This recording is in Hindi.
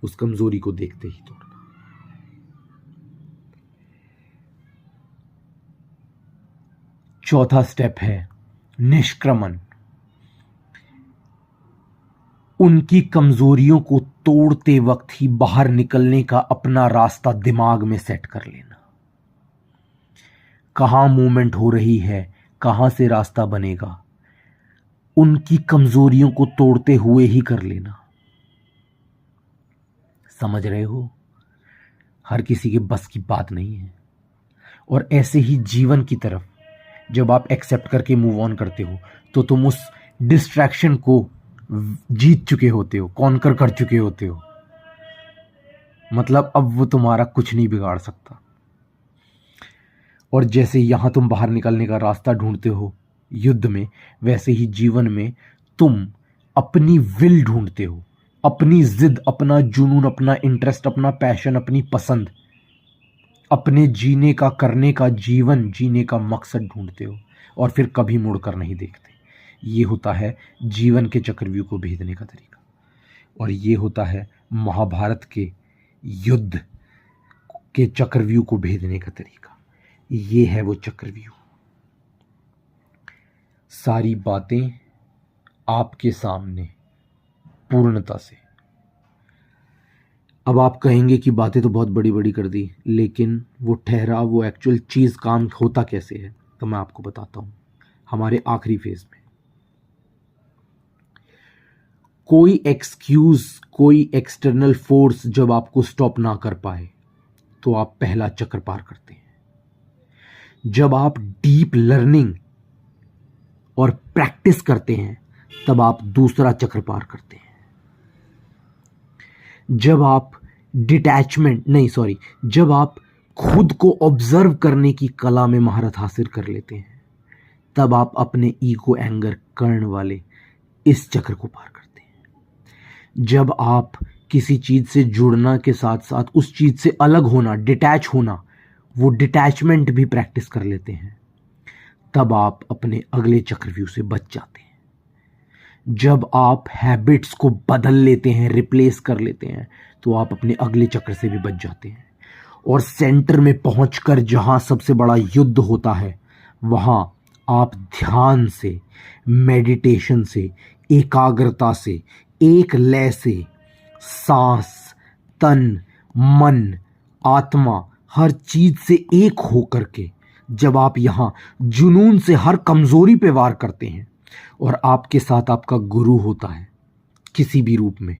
उस कमजोरी को देखते ही तोड़ना। चौथा स्टेप है निष्क्रमण। उनकी कमजोरियों को तोड़ते वक्त ही बाहर निकलने का अपना रास्ता दिमाग में सेट कर लेना। कहां मूवमेंट हो रही है, कहां से रास्ता बनेगा, उनकी कमजोरियों को तोड़ते हुए ही कर लेना। समझ रहे हो? हर किसी के बस की बात नहीं है। और ऐसे ही जीवन की तरफ जब आप एक्सेप्ट करके मूव ऑन करते हो तो तुम उस डिस्ट्रैक्शन को जीत चुके होते हो, कॉन्कर कर चुके होते हो। मतलब अब वो तुम्हारा कुछ नहीं बिगाड़ सकता। और जैसे यहां तुम बाहर निकलने का रास्ता ढूंढते हो युद्ध में, वैसे ही जीवन में तुम अपनी विल ढूंढते हो, अपनी जिद, अपना जुनून, अपना इंटरेस्ट, अपना पैशन, अपनी पसंद, अपने जीने का, करने का, जीवन जीने का मकसद ढूंढते हो और फिर कभी मुड़कर नहीं देखते। ये होता है जीवन के चक्रव्यूह को भेदने का तरीका। और ये होता है महाभारत के युद्ध के चक्रव्यूह को भेदने का तरीका। ये है वो चक्रव्यूह। सारी बातें आपके सामने पूर्णता से। अब आप कहेंगे कि बातें तो बहुत बड़ी बड़ी कर दी, लेकिन वो ठहराव, वो एक्चुअल चीज़ काम होता कैसे है, तो मैं आपको बताता हूँ। हमारे आखिरी फेज में कोई एक्सक्यूज, कोई एक्सटर्नल फोर्स जब आपको स्टॉप ना कर पाए तो आप पहला चक्र पार करते हैं। जब आप डीप लर्निंग और प्रैक्टिस करते हैं तब आप दूसरा चक्र पार करते हैं। जब आप जब आप खुद को ऑब्जर्व करने की कला में महारत हासिल कर लेते हैं तब आप अपने ईगो, एंगर, कर्ण वाले इस चक्र को पार करते हैं। जब आप किसी चीज से जुड़ना के साथ साथ उस चीज से अलग होना, डिटैच होना, वो डिटैचमेंट भी प्रैक्टिस कर लेते हैं, तब आप अपने अगले चक्रव्यूह से बच जाते हैं। जब आप हैबिट्स को बदल लेते हैं, रिप्लेस कर लेते हैं, तो आप अपने अगले चक्र से भी बच जाते हैं। और सेंटर में पहुंचकर जहां सबसे बड़ा युद्ध होता है, वहां आप ध्यान से, मेडिटेशन से, एकाग्रता से, एक लय से, सांस, तन, मन, आत्मा, हर चीज से एक होकर के जब आप यहां जुनून से हर कमजोरी पे वार करते हैं और आपके साथ आपका गुरु होता है किसी भी रूप में,